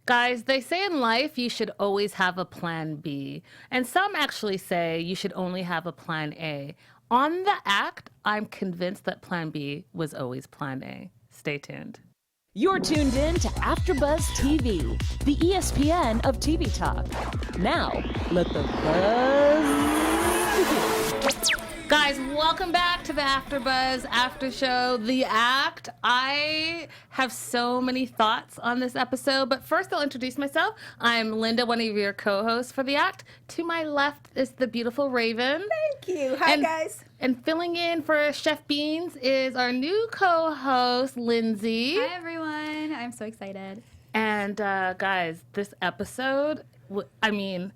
Guys, they say in life you should always have a plan B. And some actually say you should only have a plan A. On the act, I'm convinced that plan B was always plan A. Stay tuned. You're tuned in to AfterBuzz TV, the ESPN of TV talk. Now, let the buzz begin. Guys, welcome back to the AfterBuzz After Show, The Act. I have so many thoughts on this episode, but first I'll introduce myself. I'm Linda, one of your co-hosts for The Act. To my left is the beautiful Raiven. Thank you. Hi, guys. And filling in for Chef Beans is our new co-host, Lindsay. Hi, everyone. I'm so excited. And guys, this episode, I mean,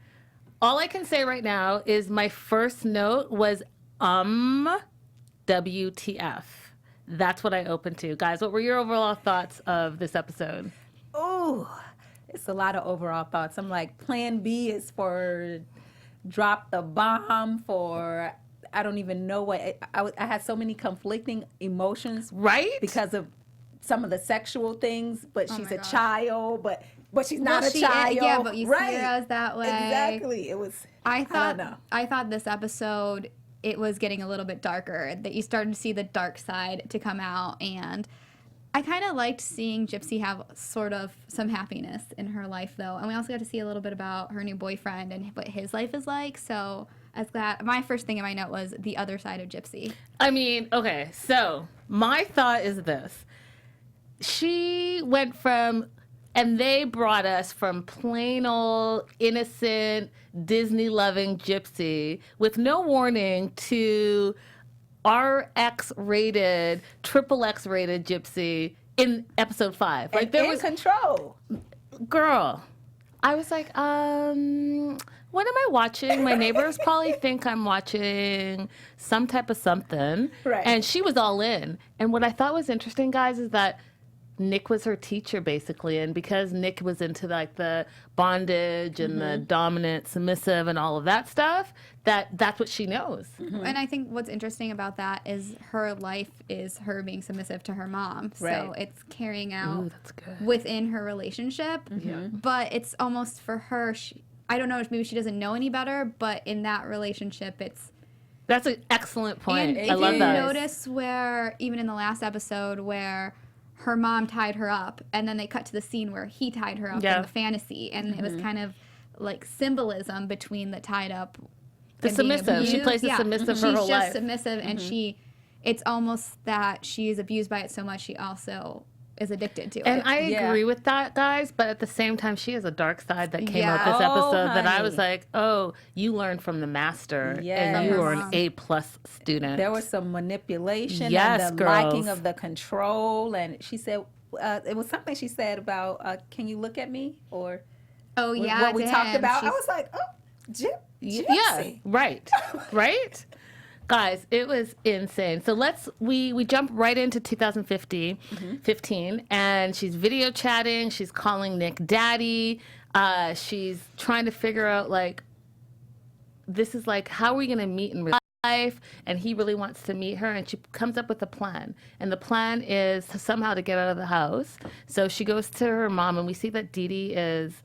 all I can say right now is my first note was WTF. That's what I opened to. Guys, what were your overall thoughts of this episode? Oh, it's a lot of overall thoughts. I'm like, plan B is for drop the bomb, for I don't even know what. I had so many conflicting emotions. Right? Because of some of the sexual things, but she's a child, but she's not a child. Yeah, but you see her as that way. Exactly. It was, I thought this episode, it was getting a little bit darker, that you started to see the dark side to come out. And I kind of liked seeing Gypsy have sort of some happiness in her life, though. And we also got to see a little bit about her new boyfriend and what his life is like. So I was glad. My first thing in my note was the other side of Gypsy. I mean, okay, so my thought is this. She went from, and they brought us from plain old innocent Disney-loving Gypsy with no warning to RX-rated, XXX-rated Gypsy in episode 5. Like, there was control. Girl, I was like, what am I watching? My neighbors probably think I'm watching some type of something. Right. And she was all in. And what I thought was interesting, guys, is that Nick was her teacher, basically. And because Nick was into like the bondage and the dominant, submissive, and all of that stuff, that's what she knows. And I think what's interesting about that is her life is her being submissive to her mom. Right. So it's carrying out that's good. within her relationship. But it's almost for her, I don't know, maybe she doesn't know any better, but in that relationship, it's... That's an excellent point. And I love that. If you notice where, even in the last episode, where her mom tied her up, and then they cut to the scene where he tied her up in the fantasy, and it was kind of like symbolism between the tied up, the submissive. She plays the submissive her whole life. She's just submissive, and it's almost that she's abused by it so much she also is addicted to it. And I agree with that, guys, but at the same time, she has a dark side that came out this episode that I was like, oh, you learned from the master, and you are an A-plus student. There was some manipulation yes, and the girls. liking of the control, and she said, it was something she said about, can you look at me? Or what we talked about. I was like, oh, Gypsy. Yeah, right, right? Guys, it was insane. So we jump right into 2015, and she's video chatting. She's calling Nick daddy. She's trying to figure out, like, this is like, how are we going to meet in real life? And he really wants to meet her, and she comes up with a plan. And the plan is somehow to get out of the house. So she goes to her mom, and we see that Dede is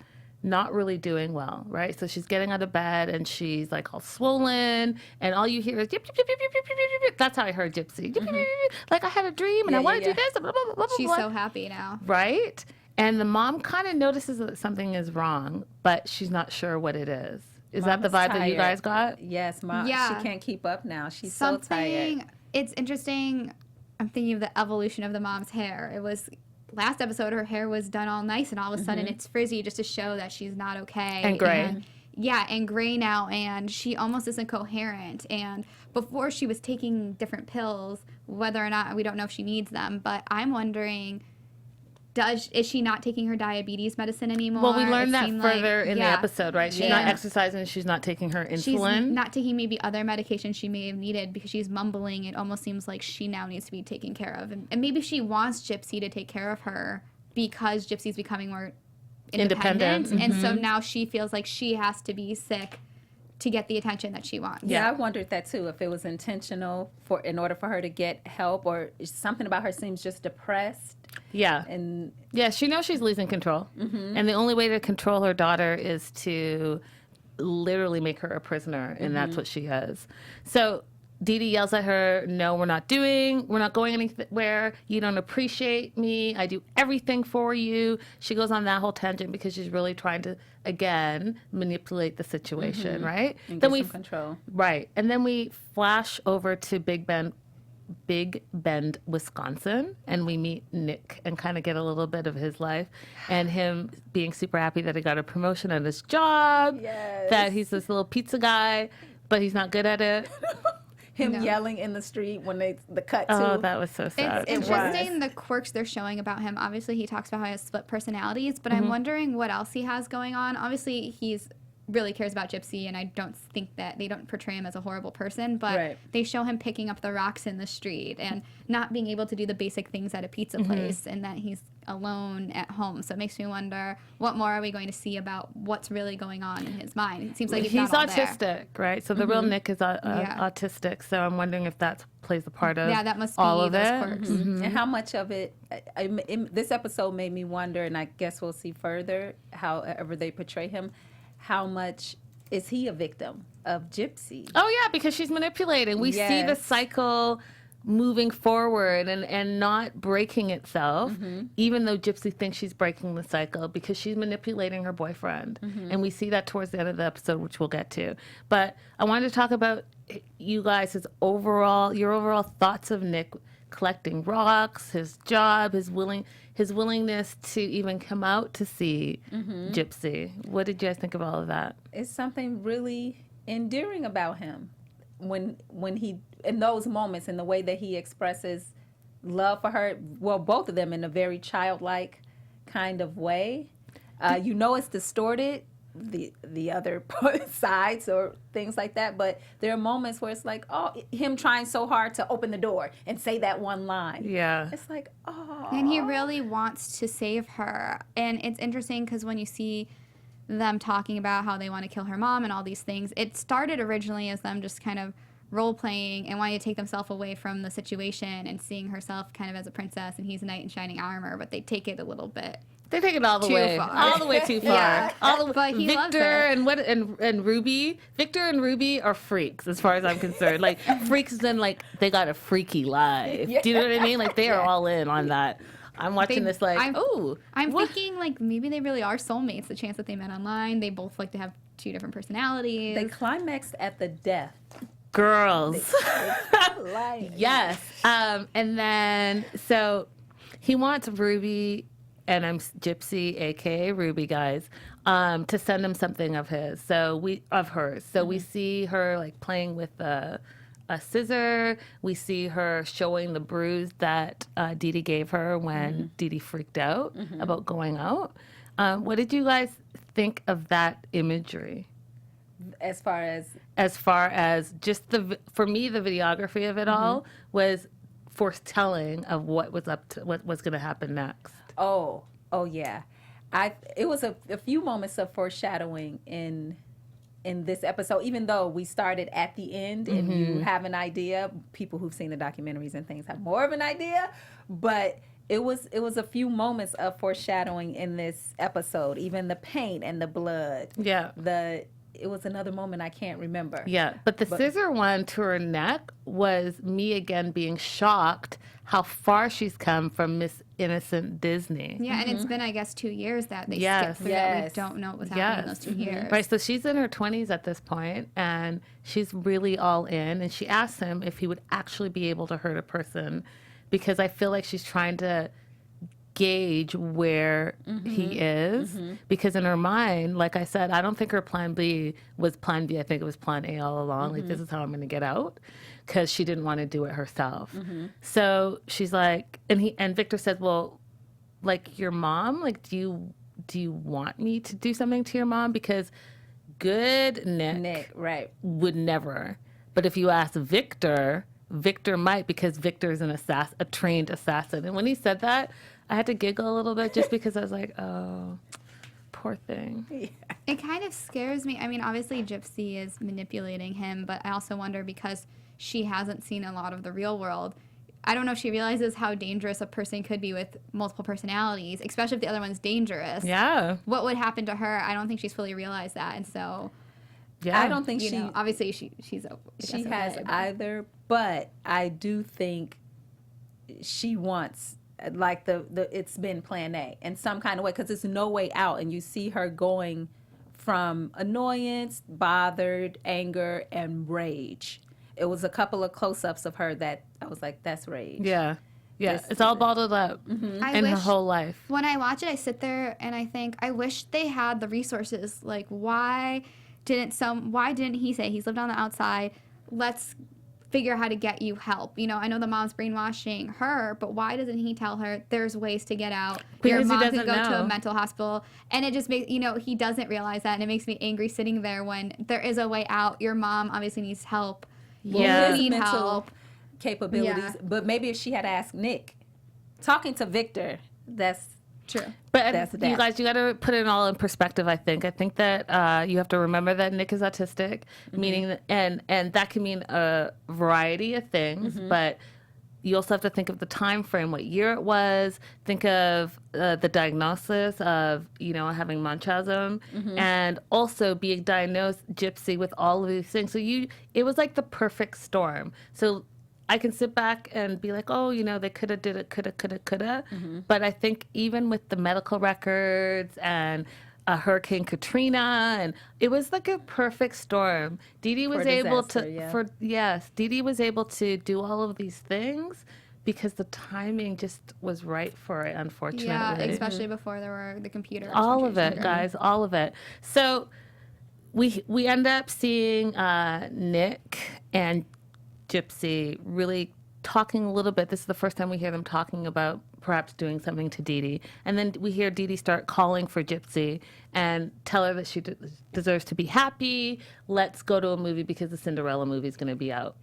not really doing well, right? So she's getting out of bed and she's like all swollen, and all you hear is yip, yip, yip, yip, yip, yip, yip, yip. That's how I heard Gypsy. Yip, yip, yip, yip. Like, I had a dream and I want to do this. Blah, blah, blah, blah, She's blah. so happy now. Right? And the mom kind of notices that something is wrong, but she's not sure what it is. Is that the vibe that you guys got? Yes, Mom. Yeah. She can't keep up now. She's so tired. It's interesting. I'm thinking of the evolution of the mom's hair. It was... Last episode, her hair was done all nice, and all of a sudden it's frizzy just to show that she's not okay. And gray. And gray now, and she almost isn't coherent. And before she was taking different pills, whether or not, we don't know if she needs them, but I'm wondering, is she not taking her diabetes medicine anymore? Well, we learned that further in the episode, right? She's not exercising, she's not taking her insulin. She's not taking maybe other medications she may have needed because she's mumbling. It almost seems like she now needs to be taken care of. And maybe she wants Gypsy to take care of her because Gypsy's becoming more independent. And so now she feels like she has to be sick to get the attention that she wants. Yeah, I wondered that too, if it was intentional in order for her to get help, or something about her seems just depressed. Yeah. And Yeah, she knows she's losing control. And the only way to control her daughter is to literally make her a prisoner, and that's what she is. So Dede yells at her, no, we're not going anywhere. You don't appreciate me. I do everything for you. She goes on that whole tangent because she's really trying to, again, manipulate the situation, right? and Then get some control. Right. And then we flash over to Big Bend, Wisconsin, and we meet Nick and kind of get a little bit of his life and him being super happy that he got a promotion at his job, Yes. that he's this little pizza guy, but he's not good at it. Him yelling in the street when the cut to. Oh, that was so sad. It's interesting the quirks they're showing about him. Obviously, he talks about how he has split personalities, but I'm wondering what else he has going on. Obviously, he's really cares about Gypsy, and I don't think that they don't portray him as a horrible person, but they show him picking up the rocks in the street and not being able to do the basic things at a pizza place, and that he's alone at home. So it makes me wonder, what more are we going to see about what's really going on in his mind? It seems like he's not all autistic, there. right? So the real Nick is autistic. So I'm wondering if that plays a part of that must be all of those it. quirks. And how much of it, this episode made me wonder, and I guess we'll see further, however they portray him, how much is he a victim of Gypsy? Oh, yeah, because she's manipulating. We see the Yes. cycle moving forward and not breaking itself, even though Gypsy thinks she's breaking the cycle because she's manipulating her boyfriend. And we see that towards the end of the episode, which we'll get to. But I wanted to talk about you guys, your overall thoughts of Nick collecting rocks, his job, his willingness to even come out to see Gypsy. What did you guys think of all of that? It's something really endearing about him when he, in those moments, in the way that he expresses love for her. Well, both of them in a very childlike kind of way. It's distorted, the other sides or things like that, but there are moments where it's like, oh, him trying so hard to open the door and say that one line. Yeah. It's like, oh. And he really wants to save her. And it's interesting because when you see them talking about how they want to kill her mom and all these things, it started originally as them just kind of role playing and wanting to take themselves away from the situation and seeing herself kind of as a princess and he's a knight in shining armor, but they take it a little bit. They take it all the Too way, far. all the way too far. Yeah. All the But he loves Victor her. and Ruby. Victor and Ruby are freaks, as far as I'm concerned. Like freaks, then like they got a freaky life. Do you know what I mean? Like they are all in on that. I'm watching this like, I'm thinking like maybe they really are soulmates. The chance that they met online, they both like to have two different personalities. They climaxed at the death. girls. Like, Yes. And then so he wants Ruby, and I'm Gypsy, aka Ruby, guys, to send him something of his. So we see her like playing with a scissor. We see her showing the bruise that Dede gave her when Dede freaked out about going out. What did you guys think of that imagery? as far as Just for me, the videography of it all was foretelling of what was going to happen next. Oh yeah. It was a few moments of foreshadowing in this episode, even though we started at the end and you have an idea. People who've seen the documentaries and things have more of an idea, but it was a few moments of foreshadowing in this episode, even the paint and the blood. Yeah. It was another moment I can't remember. Yeah, but the scissor one to her neck was me again being shocked how far she's come from Miss Innocent Disney. Yeah, and it's been, I guess, 2 years that they Yes. skipped through that. We Yes. don't know what was happening in those 2 years. Right, so she's in her 20s at this point, and she's really all in, and she asks him if he would actually be able to hurt a person, because I feel like she's trying to gauge where he is, because in her mind, like I said, I don't think her plan B was plan B. I think it was plan A all along. Like, this is how I'm going to get out, because she didn't want to do it herself. So she's like, and Victor said, well, like, your mom, like, do you want me to do something to your mom? Because good Nick Right. would never. But if you ask Victor might, because Victor's a trained assassin. And when he said that, I had to giggle a little bit just because I was like, oh, poor thing. It kind of scares me. I mean, obviously Gypsy is manipulating him, but I also wonder, because she hasn't seen a lot of the real world, I don't know if she realizes how dangerous a person could be with multiple personalities, especially if the other one's dangerous. Yeah. What would happen to her? I don't think she's fully realized that. And so, Yeah. I don't think you she know, obviously she has either, but I do think she wants, like, the it's been plan A in some kind of way, because it's no way out, and you see her going from annoyance, bothered, anger, and rage. It was a couple of close-ups of her that I was like, that's rage. Yeah. Yeah. This- It's all bottled up I in her wish- whole life. When I watch it, I sit there and I think, I wish they had the resources. Like, why didn't he say, he's lived on the outside, let's figure out how to get you help? You know, I know the mom's brainwashing her, but why doesn't he tell her there's ways to get out? Your Because he mom can doesn't go to know. a mental hospital. And it just makes, you know, he doesn't realize that, and it makes me angry sitting there when there is a way out. Your mom obviously needs help. Yeah. You His need mental help. capabilities, Yeah. but maybe if she had asked Nick, talking to Victor, that's True. But That's you that. guys, you got to put it all in perspective. I think that you have to remember that Nick is autistic, meaning and that can mean a variety of things. But you also have to think of the time frame, what year it was. Think of the diagnosis of having Munchausen, and also being diagnosed Gypsy with all of these things. So it was like the perfect storm. So I can sit back and be like, oh, they could have did it, could have. But I think even with the medical records and Hurricane Katrina, and it was like a perfect storm. Dede was able disaster, to, Dede was able to do all of these things because the timing just was right for it, unfortunately. Yeah, especially before there were the computers. All which of was it, younger. guys, all of it. So we end up seeing Nick and Gypsy really talking a little bit. This is the first time we hear them talking about perhaps doing something to Dede. And then we hear Dede start calling for Gypsy and tell her that she deserves to be happy. Let's go to a movie because the Cinderella movie is going to be out.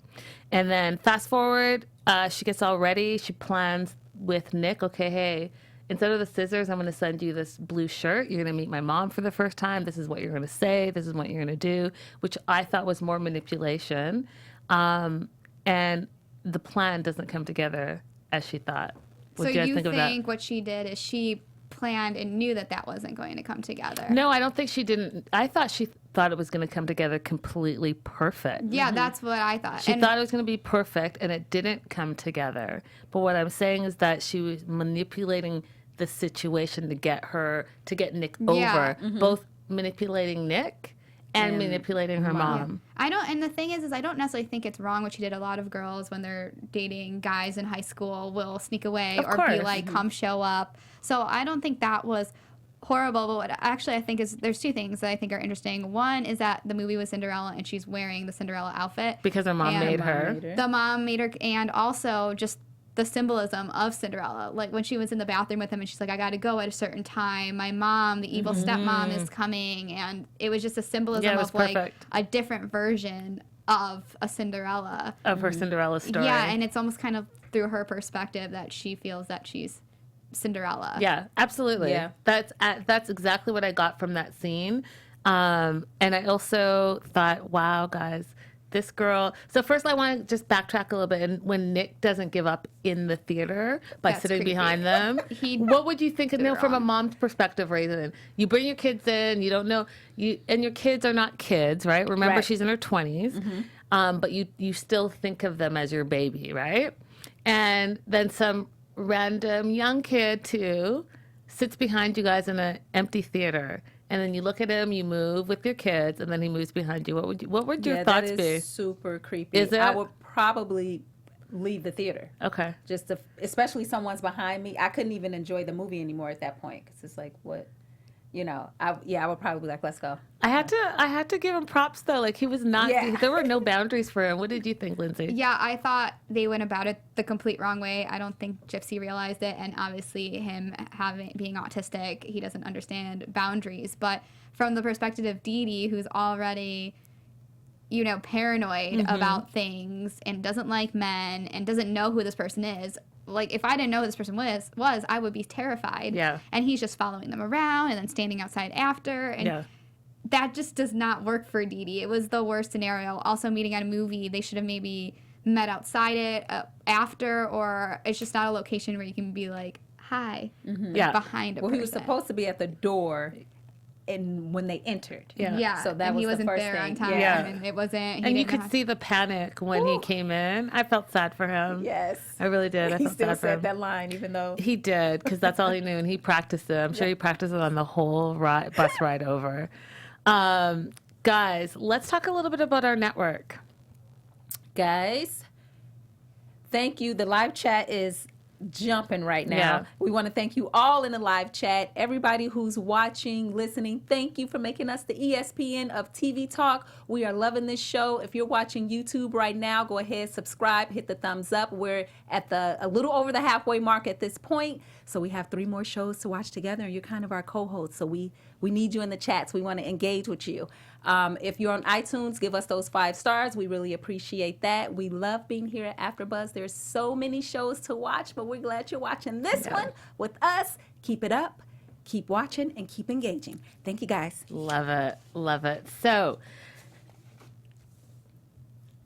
And then fast forward, she gets all ready. She plans with Nick, okay, hey, instead of the scissors, I'm going to send you this blue shirt. You're going to meet my mom for the first time. This is what you're going to say. This is what you're going to do, which I thought was more manipulation. And the plan doesn't come together as she thought. So What do you guys think of that? think what she did is she planned and knew that wasn't going to come together? No, I don't think she didn't. I thought she thought it was going to come together completely perfect. Yeah, that's what I thought. She thought it was going to be perfect, and it didn't come together. But what I'm saying is that she was manipulating the situation to get Nick over, both manipulating Nick and manipulating her mom. I don't, and the thing is I don't necessarily think it's wrong what she did. A lot of girls, when they're dating guys in high school, will sneak away Of or course. be like, come show up. So I don't think that was horrible. But what actually I think is, there's two things that I think are interesting. One is that the movie was Cinderella and she's wearing the Cinderella outfit. Because her mom And made her. The mom made her, and also just the symbolism of Cinderella. Like when she was in the bathroom with him and she's like, I got to go at a certain time. My mom, the evil stepmom, is coming. And it was just a symbolism Yeah, it was of like perfect. a different version of a Cinderella. Of her Cinderella story. Yeah, and it's almost kind of through her perspective that she feels that she's Cinderella. Yeah, absolutely. Yeah. That's exactly what I got from that scene. And I also thought, wow, guys, this girl. So first I want to just backtrack a little bit. And when Nick doesn't give up in the theater by That's sitting creepy. behind them, what would you think of did it from a wrong. mom's perspective, Raisin? You bring your kids in, you don't know, and your kids are not kids, right? Remember, Right. she's in her 20s, but you still think of them as your baby, right? And then some random young kid too sits behind you guys in an empty theater, and then you look at him, you move with your kids, and then he moves behind you. What would your thoughts that be? is super creepy. Is it? I would probably leave the theater. Okay. Just to, especially someone's behind me. I couldn't even enjoy the movie anymore at that point because it's like, what, I would probably be like, let's go. I had to give him props though. Like he was not. Yeah. There were no boundaries for him. What did you think, Lindsay? Yeah, I thought they went about it the complete wrong way. I don't think Gypsy realized it, and obviously him being autistic, he doesn't understand boundaries. But from the perspective of Dede, who's already, paranoid about things and doesn't like men and doesn't know who this person is. Like, if I didn't know who this person was, I would be terrified. Yeah. And he's just following them around and then standing outside after. And Yeah. that just does not work for Dede. It was the worst scenario. Also, meeting at a movie, they should have maybe met outside it after, or it's just not a location where you can be like, hi, Yeah. behind a Well, person. he was supposed to be at the door and when they entered. Yeah. Yeah, So that and was he the wasn't first there on thing. time, Yeah. and it wasn't. He And you didn't could have- see the panic when he came in. I felt sad for him. Yes. I really did. I He felt still sad for him. said that line, even though. He did, because that's all he knew, and he practiced it. I'm sure he practiced it on the whole bus ride over. Guys, let's talk a little bit about our network. Guys, thank you. The live chat is jumping right now. Yeah. We want to thank you all in the live chat. Everybody who's watching, listening, thank you for making us the ESPN of TV Talk. We are loving this show. If you're watching YouTube right now, go ahead, subscribe, hit the thumbs up. We're at a little over the halfway mark at this point. So we have 3 more shows to watch together, and you're kind of our co-host. So we need you in the chats. We want to engage with you. If you're on iTunes, give us those 5 stars. We really appreciate that. We love being here at AfterBuzz. There's so many shows to watch, but we're glad you're watching this one with us. Keep it up, keep watching, and keep engaging. Thank you, guys. Love it. Love it. So,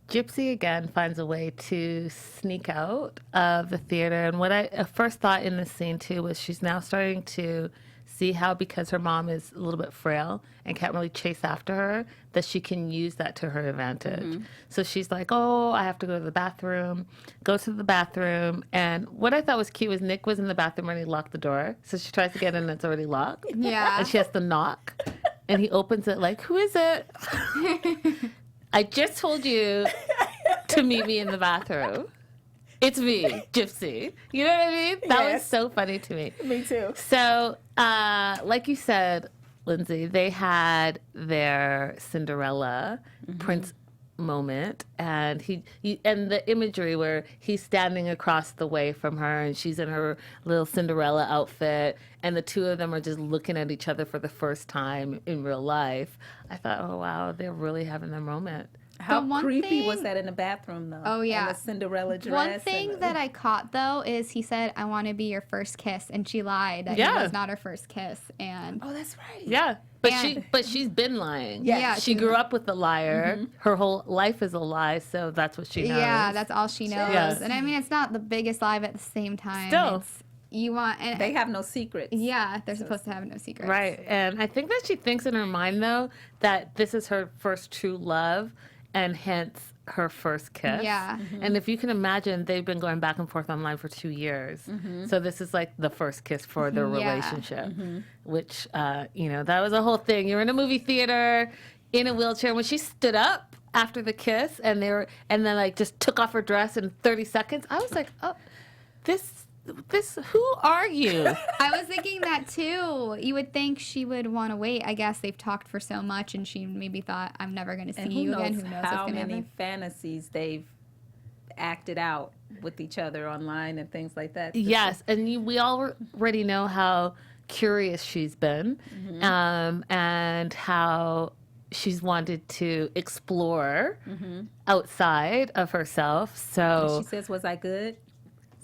Gypsy again finds a way to sneak out of the theater. And what I first thought in this scene, too, was she's now starting to see how, because her mom is a little bit frail and can't really chase after her, that she can use that to her advantage. So she's like, oh, I have to go to the bathroom, goes to the bathroom. And what I thought was cute was Nick was in the bathroom and he locked the door. So she tries to get in and it's already locked. Yeah. And she has to knock. And he opens it like, who is it? I just told you to meet me in the bathroom. It's me, Gypsy. You know what I mean? That was Yes. so funny to me. Me too. So, like you said, Lindsay, they had their Cinderella prince moment, and he and the imagery where he's standing across the way from her, and she's in her little Cinderella outfit, and the two of them are just looking at each other for the first time in real life. I thought, oh wow, they're really having their moment. How one creepy was thing- that in the bathroom, though? Oh, yeah. In the Cinderella dress. One thing that I caught though is he said, "I want to be your first kiss," and she lied that Yeah. he was not her first kiss. And Oh, that's right. Yeah, but And- she's been lying. Yeah. Yeah, she grew up with a liar. Her whole life is a lie, so that's what she knows. yeah, that's all she knows. Yes. And I mean, it's not the biggest lie, but at the same time, Still. it's, you want and They have no secrets. yeah, they're supposed to have no secrets. Right. And I think that she thinks in her mind, though, that this is her first true love and hence her first kiss. Yeah. And if you can imagine, they've been going back and forth online for 2 years. So this is like the first kiss for their Yeah. relationship, which, that was a whole thing. You're in a movie theater in a wheelchair. When she stood up after the kiss and then like just took off her dress in 30 seconds, I was like, oh, this, who are you? I was thinking that too. You would think she would want to wait. I guess they've talked for so much, and she maybe thought, "I'm never going to see And you who again." knows Who knows how what's going to many happen? fantasies they've acted out with each other online and things like that. Yes, and we already know how curious she's been, and how she's wanted to explore outside of herself. So, She says, "Was I good?"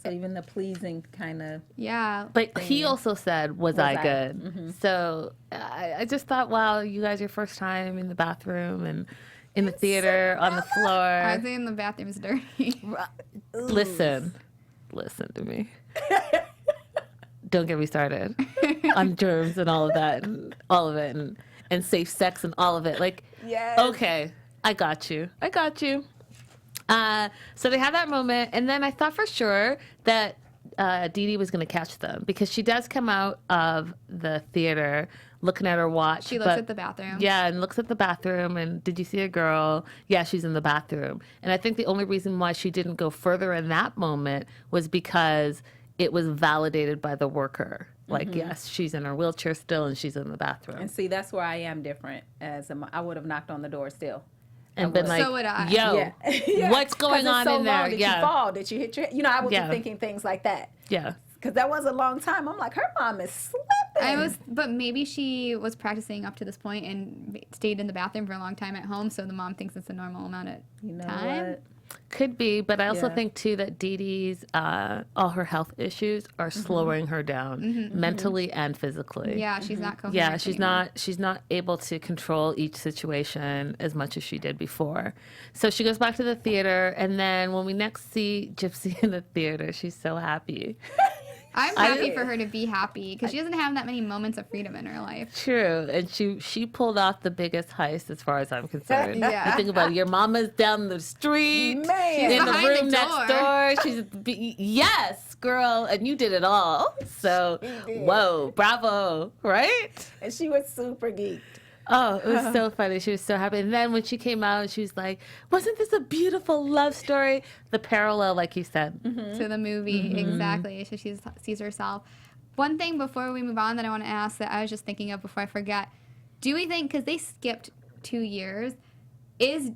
So even the pleasing kind of. Yeah. but he also said, "Was I I?" good?" So I just thought, wow, you guys, your first time in the bathroom and in the theater on the I floor. was in the bathroom's dirty. Listen to me. Don't get me started on germs and all of that, and all of it, and safe sex and all of it. Like, Yes. okay, I got you. So they had that moment, and then I thought for sure that Dede was going to catch them, because she does come out of the theater looking at her watch. She looks at the bathroom. Yeah, and looks at the bathroom, and did you see a girl? Yeah, she's in the bathroom. And I think the only reason why she didn't go further in that moment was because it was validated by the worker. Like, yes, she's in her wheelchair still, and she's in the bathroom. And see, that's where I am different. I would have knocked on the door still. And been like, So would I. yo, Yeah. Yeah. what's going 'Cause it's on so in there? long. Did Yeah. you fall? Did you hit your head? I was Yeah. thinking things like that. Yeah. Because that was a long time. I'm like, her mom is slipping. But maybe she was practicing up to this point and stayed in the bathroom for a long time at home, so the mom thinks it's a normal amount of You know time. what? Could be, but I also Yeah. think too that Dee Dee's all her health issues are slowing her down mentally and physically. Yeah, she's not coherent. Yeah, anymore. she's not able to control each situation as much as she did before. So she goes back to the theater, and then when we next see Gypsy in the theater, she's so happy. I'm happy for her to be happy because she doesn't have that many moments of freedom in her life. True, and she pulled off the biggest heist as far as I'm concerned. Yeah. You think about it, your mama's down the street, Man. in the Behind the room next door. Yes, girl, and you did it all. So, whoa, bravo, right? And she was super geeked. Oh, it was so funny. She was so happy. And then when she came out, she was like, wasn't this a beautiful love story? The parallel, like you said. To the movie, exactly. So she sees herself. One thing before we move on that I want to ask that I was just thinking of before I forget, do we think, because they skipped 2 years, is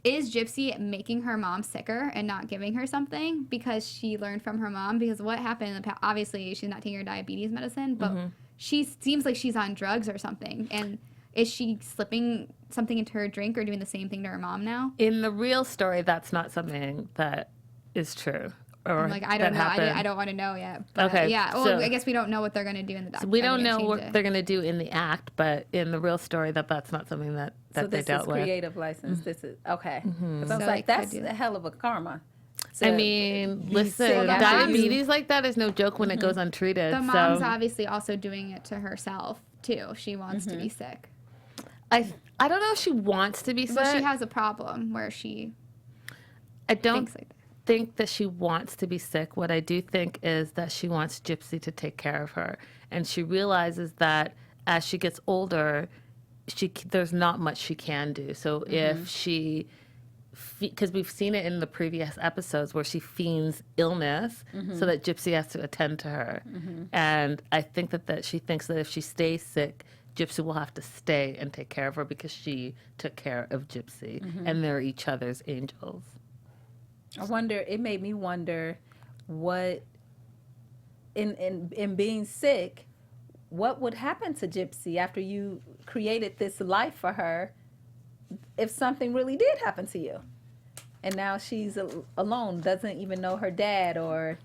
Gypsy making her mom sicker and not giving her something because she learned from her mom? Because what happened in the past, obviously she's not taking her diabetes medicine, but she seems like she's on drugs or something. And is she slipping something into her drink or doing the same thing to her mom now? In the real story, that's not something that is true. Or I'm like, I don't that know. happened. I don't want to know yet. But Okay, yeah. Well, so- I guess we don't know what they're going to do in the So documentary. we don't know what they're going to do in the act, but in the real story, that's not something that So they this dealt is with. creative license. This is okay. 'Cause I was So like, they could that's do a that. hell of a karma. I to mean, be listen, sick after diabetes like that is no joke when it goes untreated. The mom's so obviously also doing it to herself too. She wants to be sick. I don't know if she wants to be sick. But she has a problem where she I don't thinks like that. think that she wants to be sick. What I do think is that she wants Gypsy to take care of her, and she realizes that as she gets older, there's not much she can do. So if she, because we've seen it in the previous episodes where she feigns illness so that Gypsy has to attend to her, and I think that she thinks that if she stays sick, Gypsy will have to stay and take care of her because she took care of Gypsy, and they're each other's angels. I wonder. It made me wonder what, in being sick, what would happen to Gypsy after you created this life for her, if something really did happen to you, and now she's alone, doesn't even know her dad or.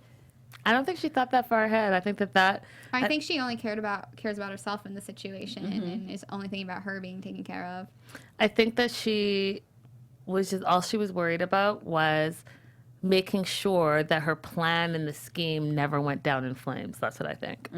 I don't think she thought that far ahead. I think that I think she only cares about herself in the situation and is only thinking about her being taken care of. I think that she was just all she was worried about was making sure that her plan and the scheme never went down in flames. That's what I think.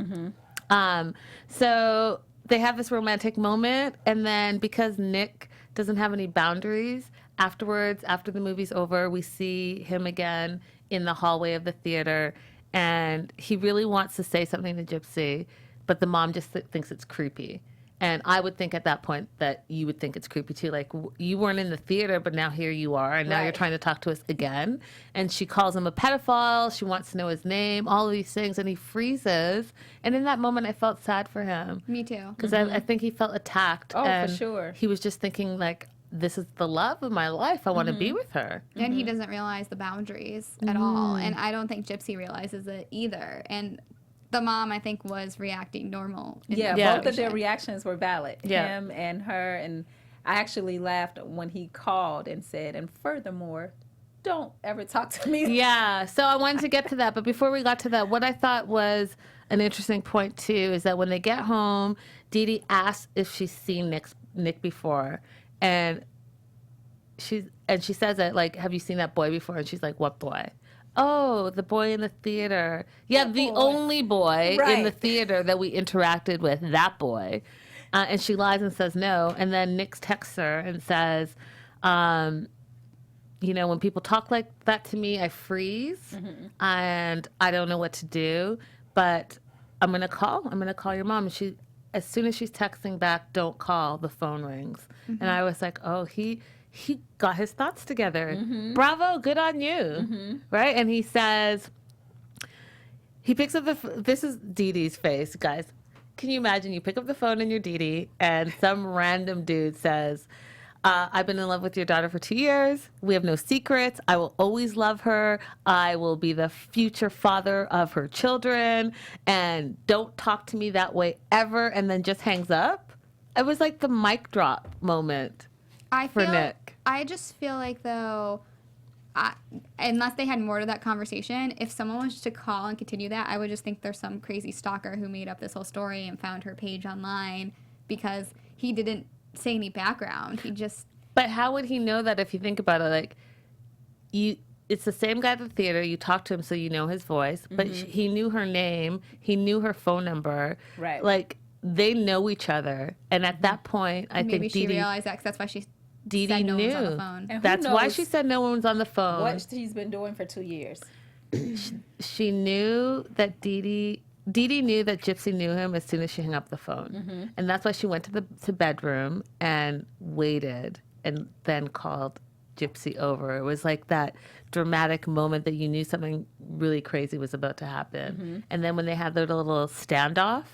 So they have this romantic moment, and then because Nick doesn't have any boundaries, afterwards, after the movie's over, we see him again in the hallway of the theater, and he really wants to say something to Gypsy, but the mom just thinks it's creepy. And I would think at that point that you would think it's creepy too. Like, you weren't in the theater, but now here you are, and now you're Right. trying to talk to us again. And she calls him a pedophile. She wants to know his name, all of these things, and he freezes. And in that moment, I felt sad for him Me too. because I think he felt attacked. Oh, for and sure. He was just thinking, like, this is the love of my life. I want to be with her. And he doesn't realize the boundaries at all. And I don't think Gypsy realizes it either. And the mom, I think, was reacting normal. in Yeah, that Yeah. both of their situation. reactions were valid. Yeah. Him and her, and I actually laughed when he called and said, and furthermore, don't ever talk to me. Yeah, so I wanted to get to that, but before we got to that, what I thought was an interesting point too is that when they get home, Dee Dee asks if she's seen Nick before, and she says that, like, have you seen that boy before? And she's like, what boy? Oh, the boy in the theater. Yeah, the boy. only boy in the Right. theater that we interacted with, that boy. And she lies and says no, and then Nick texts her and says, you know, when people talk like that to me, I freeze and I don't know what to do, but I'm going to call your mom. And as soon as she's texting back, don't call, the phone rings. And I was like, oh, he got his thoughts together. Bravo, good on you. Right? And he says, he picks up this is Dee Dee's face, guys. Can you imagine you pick up the phone and you're Dee Dee and some random dude says, I've been in love with your daughter for 2 years. We have no secrets. I will always love her. I will be the future father of her children. And don't talk to me that way ever. And then just hangs up. It was like the mic drop moment. For Nick. I just feel like, though, unless they had more to that conversation, if someone was to call and continue that, I would just think there's some crazy stalker who made up this whole story and found her page online because he didn't say any background. He just... But how would he know that if you think about it? Like, it's the same guy at the theater. You talk to him so you know his voice. But he knew her name. He knew her phone number. Right. Like, they know each other. And at that point, I maybe think she Dede realized that because that's why she Dede said no knew. one's on the phone. And who That's why knows she said no one was on the phone. what she's been doing for 2 years. She knew that Dede knew that Gypsy knew him as soon as she hung up the phone. And that's why she went to the bedroom and waited and then called Gypsy over. It was like that dramatic moment that you knew something really crazy was about to happen. And then when they had their little standoff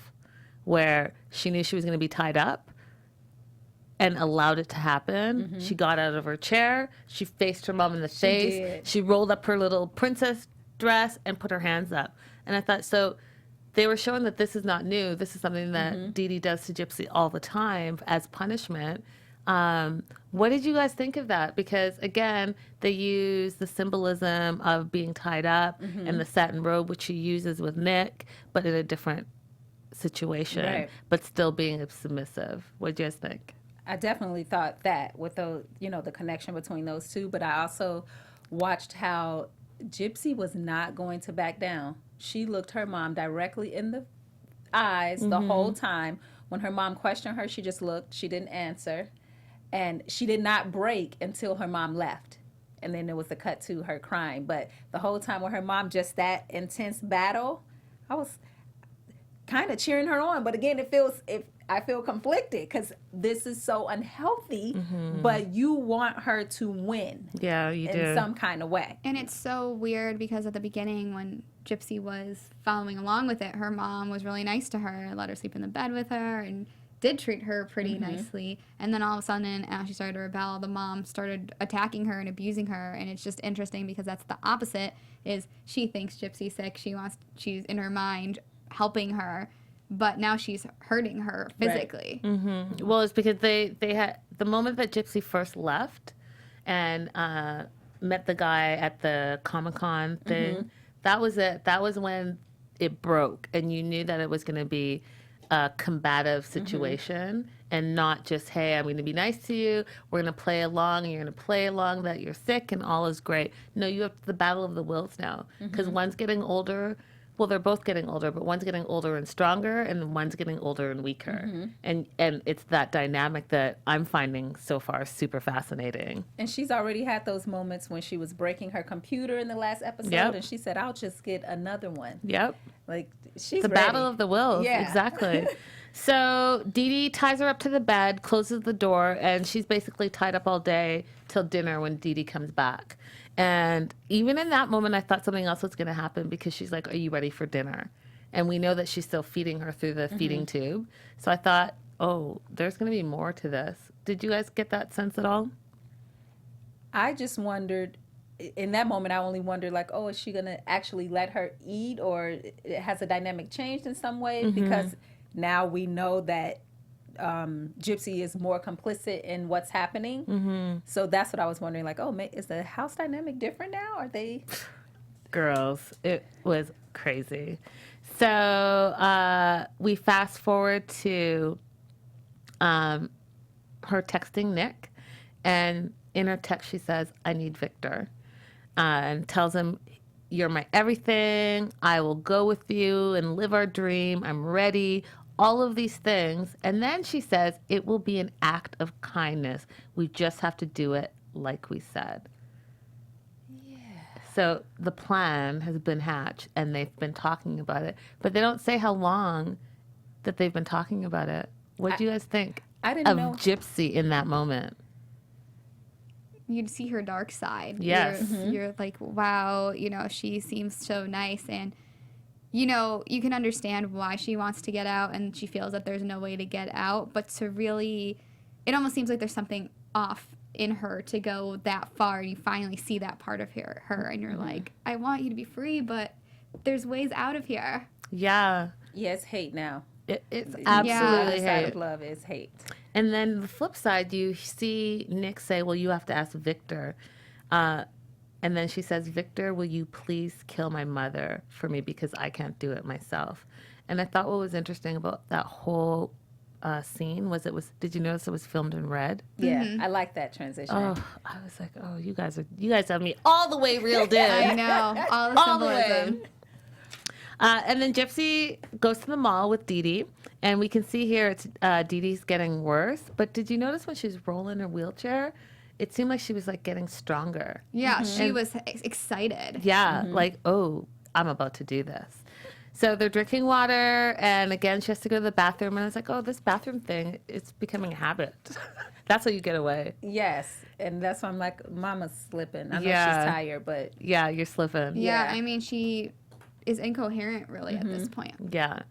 where she knew she was going to be tied up and allowed it to happen, she got out of her chair, she faced her mom in the face, did. she rolled up her little princess dress and put her hands up. And I thought, so they were showing that this is not new. This is something that Dede does to Gypsy all the time as punishment. What did you guys think of that? Because again, they use the symbolism of being tied up and the satin robe, which she uses with Nick, but in a different situation, Right. but still being submissive. What do you guys think? I definitely thought that with the connection between those two, but I also watched how Gypsy was not going to back down. She looked her mom directly in the eyes the whole time. When her mom questioned her, she just looked. She didn't answer. And she did not break until her mom left. And then there was the cut to her crying. But the whole time with her mom, just that intense battle, I was kind of cheering her on. But again, I feel conflicted because this is so unhealthy, but you want her to win. Yeah, you do. In some kind of way. And it's so weird because at the beginning when Gypsy was following along with it, her mom was really nice to her, let her sleep in the bed with her, and did treat her pretty nicely. And then all of a sudden, as she started to rebel, the mom started attacking her and abusing her. And it's just interesting because that's the opposite, is she thinks Gypsy's sick. She's in her mind helping her, but now she's hurting her physically. Right. Well, it's because they had the moment that Gypsy first left and met the guy at the Comic-Con thing. That was it. That was when it broke, and you knew that it was going to be a combative situation and not just, hey, I'm going to be nice to you. We're going to play along, and you're going to play along that you're sick and all is great. No, you have the battle of the wills now because one's getting older. Well, they're both getting older, but one's getting older and stronger, and one's getting older and weaker. And it's that dynamic that I'm finding so far super fascinating. And she's already had those moments when she was breaking her computer in the last episode, Yep. and she said, "I'll just get another one." Yep. Like she's The ready. battle of the wills. Yeah. Exactly. So Dede ties her up to the bed, closes the door, and she's basically tied up all day till dinner when Dede comes back. And even in that moment, I thought something else was going to happen because she's like, are you ready for dinner? And we know that she's still feeding her through the feeding tube. So I thought, oh, there's going to be more to this. Did you guys get that sense at all? I just wondered, in that moment, I only wondered, like, oh, is she going to actually let her eat, or has the dynamic changed in some way? Because now we know that Gypsy is more complicit in what's happening. So that's what I was wondering, like, oh, is the house dynamic different now? Are they... Girls, it was crazy. So we fast forward to her texting Nick, and in her text she says, I need Victor, and tells him, you're my everything, I will go with you and live our dream, I'm ready, all of these things. And then she says, it will be an act of kindness, we just have to do it like we said. So the plan has been hatched, and they've been talking about it, but they don't say how long that they've been talking about it. What do you guys think I didn't of know. Gypsy in that moment? You'd see her dark side. Yes. You're like, wow, she seems so nice. And, you can understand why she wants to get out and she feels that there's no way to get out. But to really, it almost seems like there's something off in her to go that far. You finally see that part of her and you're like, I want you to be free, but there's ways out of here. Yeah. Yeah, it's hate now. It's The absolutely other side hate. of love is hate. And then the flip side, you see Nick say, well, you have to ask Victor. And then she says, Victor, will you please kill my mother for me because I can't do it myself? And I thought what was interesting about that whole scene was did you notice it was filmed in red? Yeah, I like that transition. Oh, I was like, oh, you guys have me all the way reeled in. I know. All the All the way. symbolism. And then Gypsy goes to the mall with Dede, and we can see here it's Dede's getting worse. But did you notice when she was rolling her wheelchair, it seemed like she was like getting stronger. Yeah, she was excited. Yeah, like, oh, I'm about to do this. So they're drinking water, and again, she has to go to the bathroom. And I was like, oh, this bathroom thing, it's becoming a habit. That's how you get away. Yes, and that's why I'm like, Mama's slipping. I know Yeah. she's tired, but Yeah, you're slipping. Yeah, Yeah. I mean, she is incoherent really at this point. Yeah.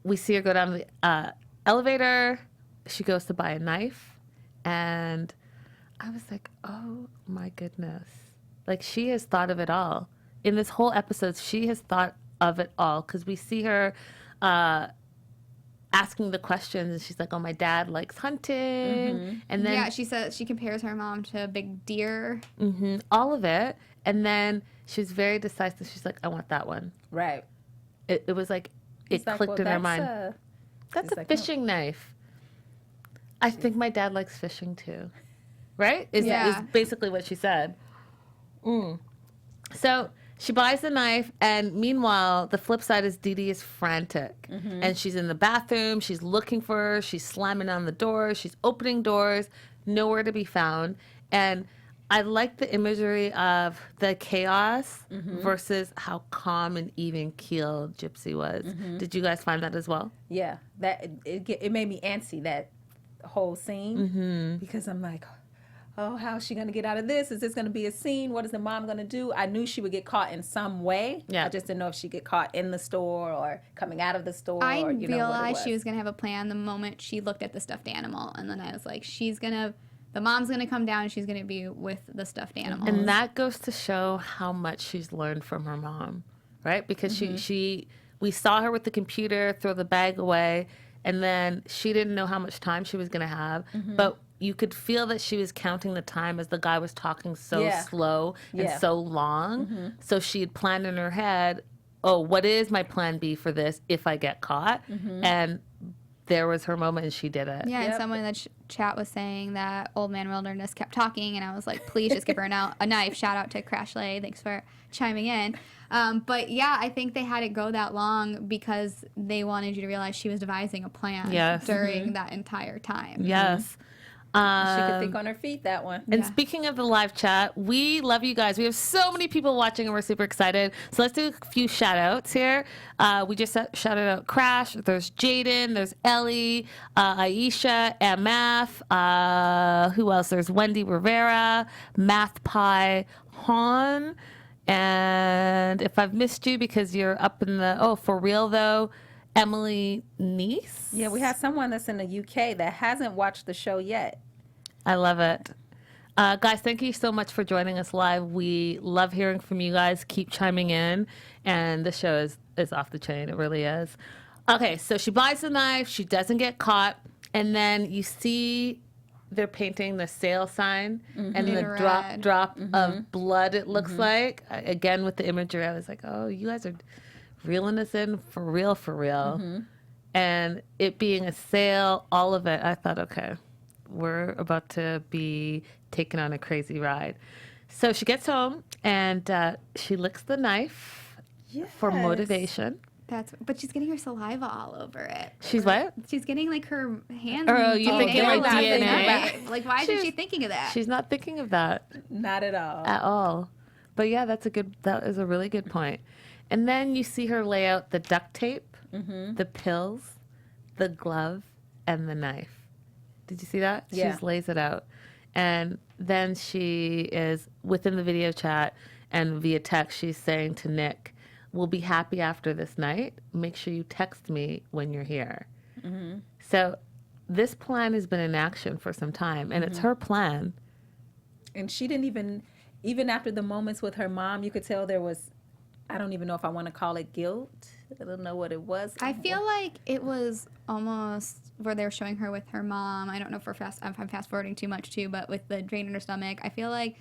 We see her go down the elevator. She goes to buy a knife. And I was like, oh my goodness. Like, she has thought of it all. In this whole episode, she has thought of it all. Because we see her asking the questions. And she's like, oh, my dad likes hunting. And then Yeah, she says she compares her mom to a big deer. all of it. And then she's very decisive. She's like, I want that one. right. It was like, it It's like, clicked well, in her that's mind. That's It's a like, no. fishing knife. I think my dad likes fishing too. Right? Is Yeah. basically what she said. So she buys the knife, and meanwhile, the flip side is Dede is frantic. And she's in the bathroom, she's looking for her, she's slamming on the doors, she's opening doors, nowhere to be found. And I like the imagery of the chaos versus how calm and even keeled Gypsy was. Did you guys find that as well? Yeah, that it made me antsy, that whole scene, because I'm like, oh, how's she gonna get out of this? Is this gonna be a scene? What is the mom gonna do? I knew she would get caught in some way. Yeah. I just didn't know if she'd get caught in the store or coming out of the store. I or, you know, what it realized she was going to have a plan the moment she looked at the stuffed animal. And then I was like, the mom's going to come down and she's going to be with the stuffed animal. And that goes to show how much she's learned from her mom, right? Because we saw her with the computer throw the bag away, and then she didn't know how much time she was going to have, but you could feel that she was counting the time as the guy was talking so Yeah. slow and Yeah. so long. So she had planned in her head, oh, what is my plan B for this if I get caught? And there was her moment, and she did it. Yeah, and Yep. someone in the chat was saying that Old Man Wilderness kept talking, and I was like, please just give her a knife. Shout out to Crashley. Thanks for chiming in. But yeah, I think they had it go that long because they wanted you to realize she was devising a plan Yes. during that entire time. Yes. She could think on her feet, that one. And Yeah. speaking of the live chat, we love you guys. We have so many people watching, and we're super excited. So let's do a few shout outs here. We just shouted out Crash. There's Jaden. There's Ellie, Aisha, MF. Who else? There's Wendy Rivera, Math Pie, Han. And if I've missed you because you're up in for real though, Emily Niece. Yeah, we have someone that's in the UK that hasn't watched the show yet. I love it. Guys, thank you so much for joining us live. We love hearing from you guys. Keep chiming in. And the show is off the chain. It really is. Okay, so she buys the knife. She doesn't get caught. And then you see they're painting the sale sign and In the red. drop of blood, it looks like. Again, with the imagery, I was like, oh, you guys are reeling us in for real. And it being a sale, all of it, I thought, okay, we're about to be taken on a crazy ride. So she gets home and she licks the knife for Yes. motivation. But she's getting her saliva all over it. She's what? She's getting like her hands. Oh, you're thinking like DNA. Like, why isn't she thinking of that? She's not thinking of that Not at all. at all. But yeah, that is a really good point. And then you see her lay out the duct tape, the pills, the glove, and the knife. Did you see that? She Yeah. just lays it out. And then she is within the video chat and via text, she's saying to Nick, we'll be happy after this night. Make sure you text me when you're here. So this plan has been in action for some time, and it's her plan. And she didn't even after the moments with her mom, you could tell there was, I don't even know if I want to call it guilt. I don't know what it was. I feel like it was almost where they were showing her with her mom. I don't know if I'm fast forwarding too much too, but with the drain in her stomach, I feel like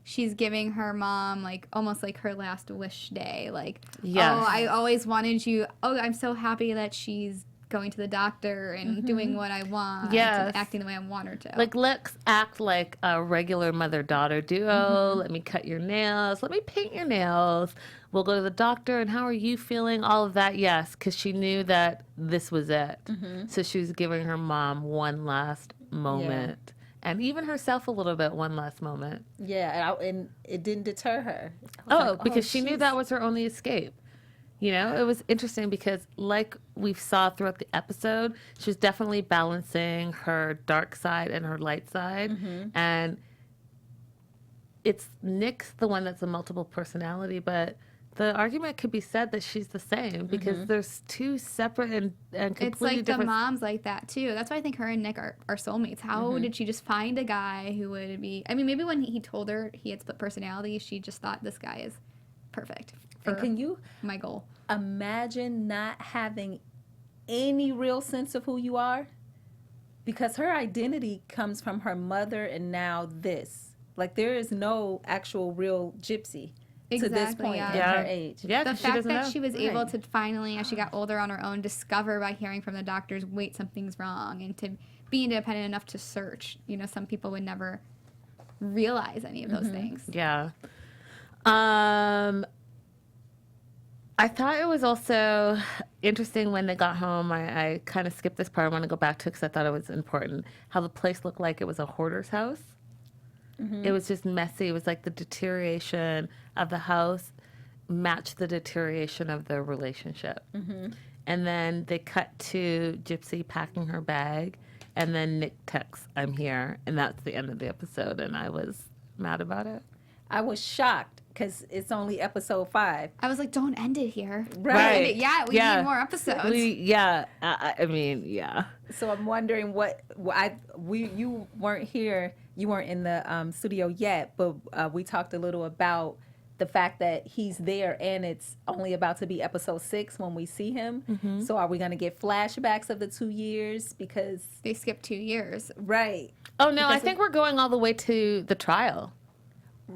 she's giving her mom like almost like her last wish day. Like, Yes. oh, I always wanted you. Oh, I'm so happy that she's going to the doctor and doing what I want. Yes. And acting the way I want her to. Like, let's act like a regular mother-daughter duo. Let me cut your nails. Let me paint your nails. We'll go to the doctor. And how are you feeling? All of that, yes, because she knew that this was it. So she was giving her mom one last moment. And even herself a little bit, one last moment. Yeah, and it didn't deter her. I was like, Because she knew she's- that was her only escape. You know, it was interesting because, like we saw throughout the episode, she was definitely balancing her dark side and her light side. And it's Nick's the one that's a multiple personality, but the argument could be said that she's the same because there's two separate and completely it's like the different. mom's like that too. That's why I think her and Nick are soulmates. How did she just find a guy who would be? I mean, maybe when he told her he had split personality, she just thought this guy is perfect for And can you my goal. imagine not having any real sense of who you are? Because her identity comes from her mother and now this. Like, there is no actual real Gypsy to this Exactly, point yeah. in Yeah. her age. Yeah, The 'cause she fact doesn't that know. she was able Right. to finally, as she got older on her own, discover by hearing from the doctors, wait, something's wrong, and to be independent enough to search. You know, some people would never realize any of those things. Yeah. I thought it was also interesting when they got home. I kind of skipped this part. I want to go back to it because I thought it was important. How the place looked like it was a hoarder's house. It was just messy. It was like the deterioration of the house matched the deterioration of their relationship. And then they cut to Gypsy packing her bag. And then Nick texts, "I'm here." And that's the end of the episode. And I was mad about it. I was shocked because it's only episode 5. I was like, don't end it here. Right. Don't end it. Yeah, we Yeah. need more episodes. I mean, yeah. So I'm wondering you weren't here, you weren't in the studio yet, but we talked a little about the fact that he's there and it's only about to be episode 6 when we see him. So are we going to get flashbacks of the 2 years? Because, They skipped 2 years. right. Oh, no, I Because think we're going all the way to the trial.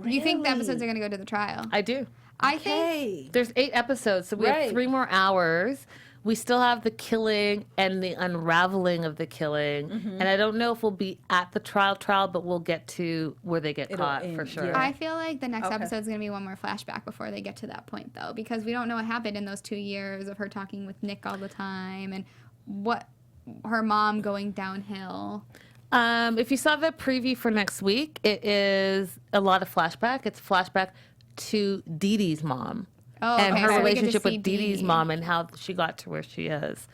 You think the Really? episodes are going to go to the trial? I do. I think Hey. There's 8 episodes, so we have Right. 3 more hours. We still have the killing and the unraveling of the killing. And I don't know if we'll be at the trial, but we'll get to where they get It'll caught for end, sure. yeah. I feel like the next Okay. episode is going to be one more flashback before they get to that point, though, because we don't know what happened in those 2 years of her talking with Nick all the time and what her mom going downhill. If you saw the preview for next week, it is a lot of flashback. It's flashback to Dee Dee's mom. Oh, And okay, her so we get to relationship see with Dee Dee's Dee. mom and how she got to where she is.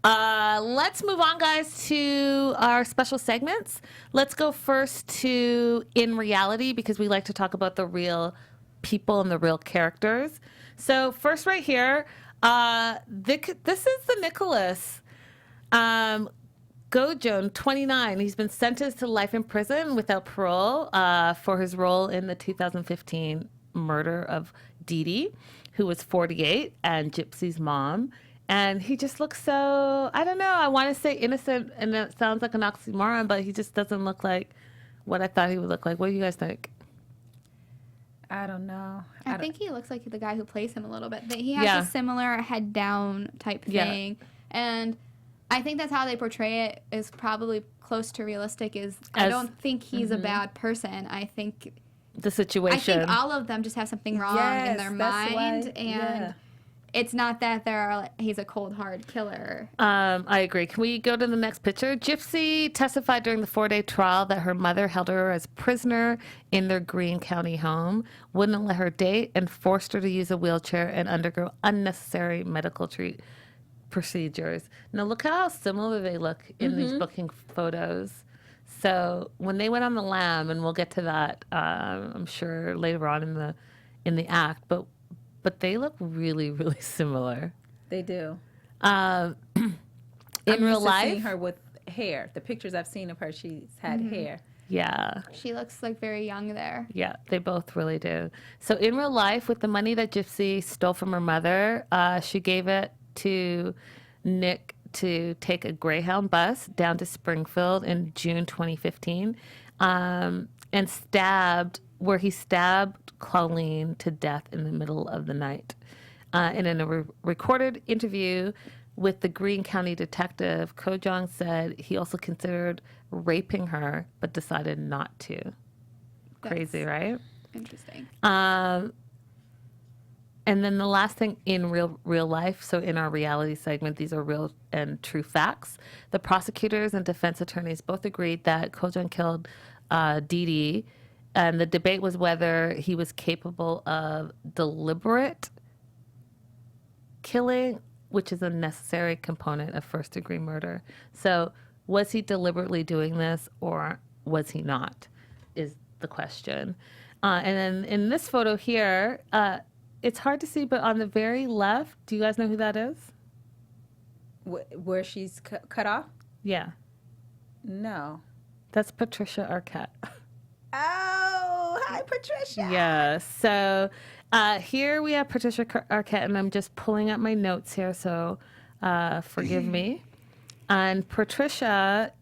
Let's move on, guys, to our special segments. Let's go first to In Reality because we like to talk about the real people and the real characters. So first right here, this is the Nicholas. Gojon, 29. He's been sentenced to life in prison without parole for his role in the 2015 murder of Dee Dee, who was 48, and Gypsy's mom. And he just looks so, I don't know, I want to say innocent, and it sounds like an oxymoron, but he just doesn't look like what I thought he would look like. What do you guys think? I don't know. I think he looks like the guy who plays him a little bit. That he has Yeah. a similar head down type Yeah. thing, and I think that's how they portray it is probably close to realistic. I As- don't think he's a bad person. I think The situation. all of them just have something wrong in Yes, their that's mind, why- and yeah. it's not that he's a cold hard killer. I agree. Can we go to the next picture? Gypsy testified during the 4-day trial that her mother held her as prisoner in their Greene County home, wouldn't let her date, and forced her to use a wheelchair and undergo unnecessary medical procedures. Now look how similar they look in these booking photos. So when they went on the lam, and we'll get to that, I'm sure later on in the act, but they look really, really similar. They do. In I'm real used to seeing life, her with hair. The pictures I've seen of her, she's had hair. yeah, She looks like very young there. yeah, they both really do. So in real life, with the money that Gypsy stole from her mother, she gave it to Nick to take a Greyhound bus down to Springfield in June 2015, and stabbed where he stabbed Colleen to death in the middle of the night. And in a recorded interview with the Greene County detective, Ko Jong said he also considered raping her, but decided not to. Crazy, right? Interesting. And then the last thing in real life, so in our reality segment, these are real and true facts. The prosecutors and defense attorneys both agreed that Ko Jong killed Dede, and the debate was whether he was capable of deliberate killing, which is a necessary component of first-degree murder. So was he deliberately doing this, or was he not, is the question. And then in this photo here, it's hard to see, but on the very left, do you guys know who that is? Where she's cut off? Yeah. No. That's Patricia Arquette. Oh, hi, Patricia. Yeah. So here we have Patricia Arquette, and I'm just pulling up my notes here, so forgive me. And Patricia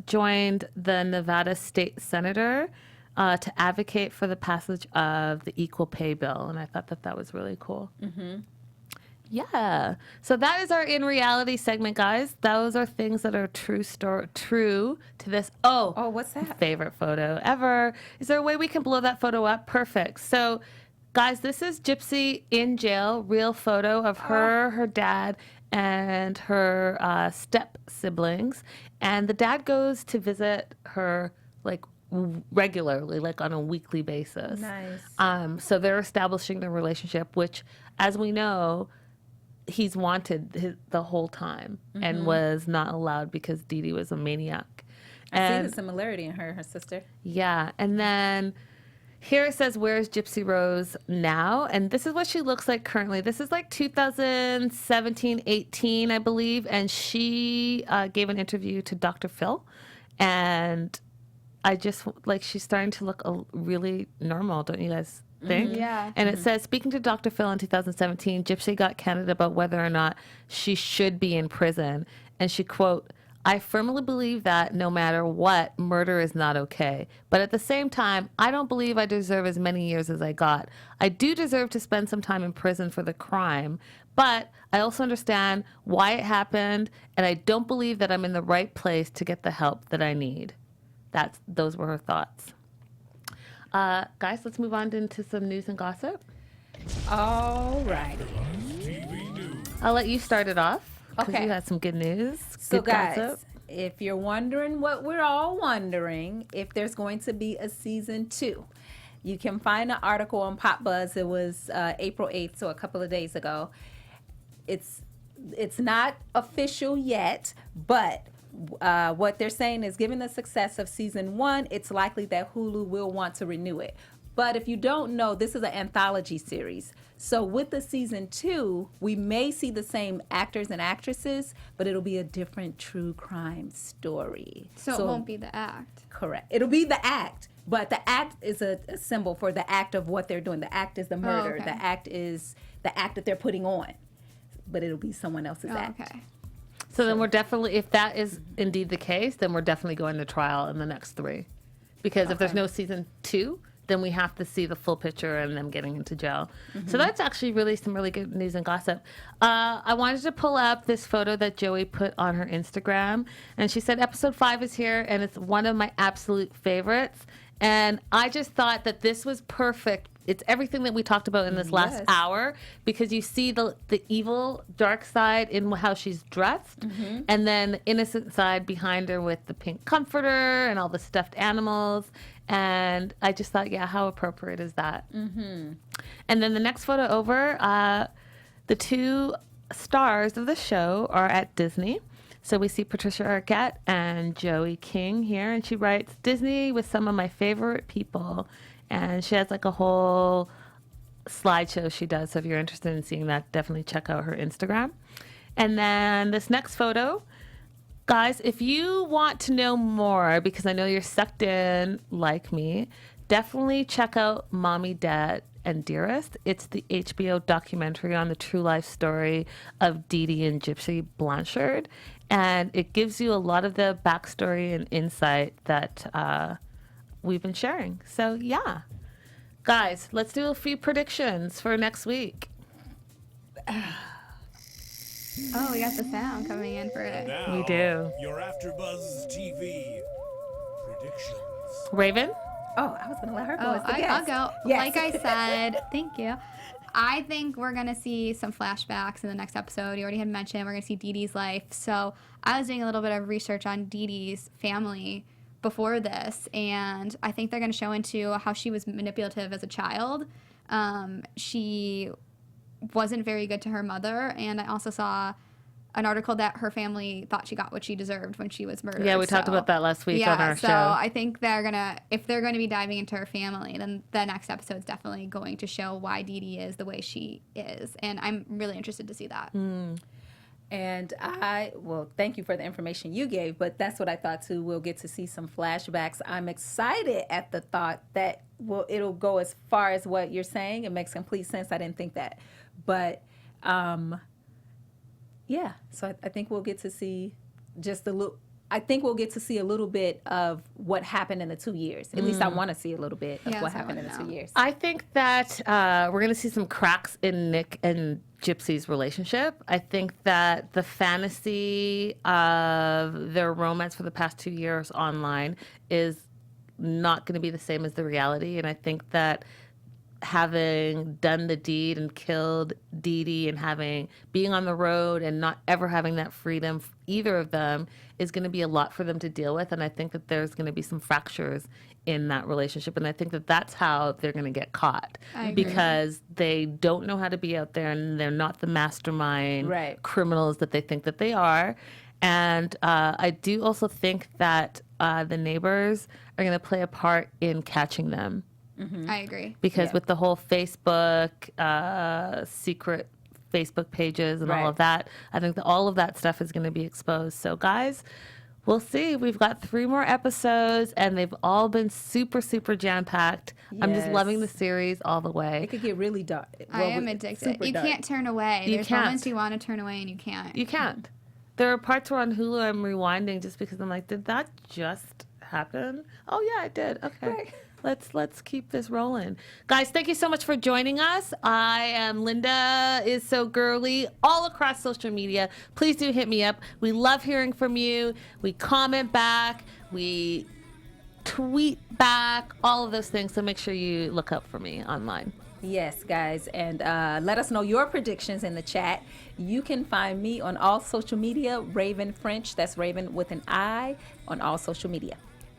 joined the Nevada state senator to advocate for the passage of the equal pay bill, and I thought that was really cool. Mm-hmm. Yeah. So that is our in reality segment, guys. Those are things that are true to this. Oh, what's that? Favorite photo ever. Is there a way we can blow that photo up? Perfect. So, guys, this is Gypsy in jail. Real photo of her, her dad, and her step siblings. And the dad goes to visit her like regularly, like on a weekly basis. Nice. So they're establishing their relationship, which, as we know, he's wanted the whole time and was not allowed because Dede was a maniac. I see the similarity in her sister. Yeah. And then here it says, "Where's Gypsy Rose now?" And this is what she looks like currently. This is like 2017, 18, I believe. And she gave an interview to Dr. Phil. And I just, like, she's starting to look really normal, don't you guys think? Yeah. And it says, speaking to Dr. Phil in 2017, Gypsy got candid about whether or not she should be in prison. And she, quote, "I firmly believe that no matter what, murder is not okay. But at the same time, I don't believe I deserve as many years as I got. I do deserve to spend some time in prison for the crime, but I also understand why it happened, and I don't believe that I'm in the right place to get the help that I need." Those were her thoughts. Guys, let's move on into some news and gossip. All righty. I'll let you start it off. Okay. You had some good news. So, good guys, gossip. if you're wondering what we're all wondering, if there's going to be a season 2, you can find an article on PopBuzz. It was April 8th, so a couple of days ago. It's not official yet, but what they're saying is, given the success of season 1, it's likely that Hulu will want to renew it. But if you don't know, this is an anthology series. So with the season 2, we may see the same actors and actresses, but it'll be a different true crime story. So it won't be the act. Correct. It'll be the act, but the act is a symbol for the act of what they're doing. The act is the murder. okay. The act is the act that they're putting on, but it'll be someone else's act. Okay. So then we're definitely, if that is indeed the case, then we're definitely going to trial in the next 3. Because if there's no season 2, then we have to see the full picture and them getting into jail. So that's actually really some really good news and gossip. I wanted to pull up this photo that Joey put on her Instagram. And she said, episode 5 is here, and it's one of my absolute favorites. And I just thought that this was perfect. It's everything that we talked about in this last hour, because you see the evil, dark side in how she's dressed, and then the innocent side behind her with the pink comforter and all the stuffed animals. And I just thought, yeah, how appropriate is that? And then the next photo over, the 2 stars of the show are at Disney. So we see Patricia Arquette and Joey King here, and she writes, "Disney with some of my favorite people." And she has like a whole slideshow she does. So if you're interested in seeing that, definitely check out her Instagram. And then this next photo, guys, if you want to know more, because I know you're sucked in like me, definitely check out Mommy, Dad, and Dearest. It's the HBO documentary on the true life story of Dede and Gypsy Blanchard. And it gives you a lot of the backstory and insight that we've been sharing. So yeah, guys, let's do a few predictions for next week. Oh, we got the sound coming in for it. Now, We do. Your AfterBuzz TV predictions. Raven? Oh, I was going to let her go Oh, as the I'll guest. go. Yes. Like I said, thank you. I think we're going to see some flashbacks in the next episode. You already had mentioned we're going to see Dee Dee's life. So I was doing a little bit of research on Dee Dee's family before this, and I think they're going to show into how she was manipulative as a child. She wasn't very good to her mother, and I also saw an article that her family thought she got what she deserved when she was murdered. Yeah, we talked about that last week on our so show. I think if they're gonna be diving into her family, then the next episode's definitely going to show why Dee Dee is the way she is, and I'm really interested to see that. And thank you for the information you gave, but that's what I thought too. We'll get to see some flashbacks. I'm excited at the thought that it'll go as far as what you're saying. It makes complete sense. I didn't think that. But yeah, so I think we'll get to see just a little. I think we'll get to see a little bit of what happened in the 2 years. At least I want to see a little bit of Yes, what I happened in wanna the know. 2 years. I think that we're going to see some cracks in Nick and Gypsy's relationship. I think that the fantasy of their romance for the past 2 years online is not going to be the same as the reality. And I think that having done the deed and killed Dee Dee and being on the road and not ever having that freedom, either of them, is going to be a lot for them to deal with. And I think that there's going to be some fractures in that relationship. And I think that that's how they're going to get caught, I agree. because they don't know how to be out there and they're not the mastermind Right. criminals that they think that they are. And I do also think that the neighbors are going to play a part in catching them. I agree. Because Yeah. with the whole Facebook, secret Facebook pages and all Right. of that, I think that all of that stuff is going to be exposed. So, guys, we'll see. We've got 3 more episodes, and they've all been super, super jam-packed. I'm just Yes. loving the series all the way. It could get really dark. I am addicted. super You dark. can't turn away. You There's can't. moments you want to turn away and you can't. You can't. There are parts where on Hulu I'm rewinding just because I'm like, did that just happen? Oh, yeah, it did. Okay. Right. Let's keep this rolling. Guys, thank you so much for joining us. I am Linda is so girly all across social media. Please do hit me up. We love hearing from you. We comment back. We tweet back, all of those things. So make sure you look up for me online. Yes, guys, and let us know your predictions in the chat. You can find me on all social media, Raiven French. That's Raven with an I on all social media.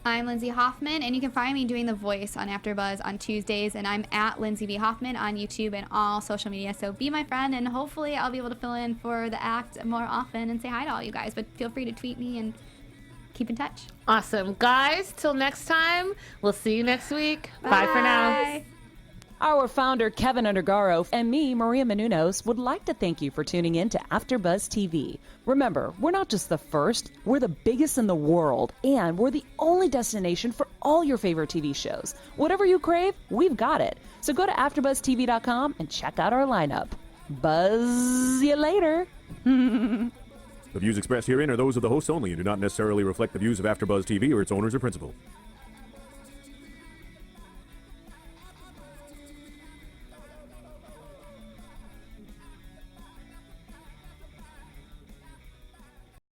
I'm Lindsay Hoffman, and you can find me doing the voice on AfterBuzz on Tuesdays, and I'm at Lindsay B. Hoffman on YouTube and all social media. So be my friend, and hopefully I'll be able to fill in for the act more often and say hi to all you guys. But feel free to tweet me and keep in touch. Awesome. Guys, till next time, we'll see you next week. Bye for now. Bye. Our founder, Keven Undergaro, and me, Maria Menounos, would like to thank you for tuning in to AfterBuzz TV. Remember, we're not just the first, we're the biggest in the world, and we're the only destination for all your favorite TV shows. Whatever you crave, we've got it. So go to AfterBuzzTV.com and check out our lineup. Buzz you later. The views expressed herein are those of the hosts only and do not necessarily reflect the views of AfterBuzz TV or its owners or principals.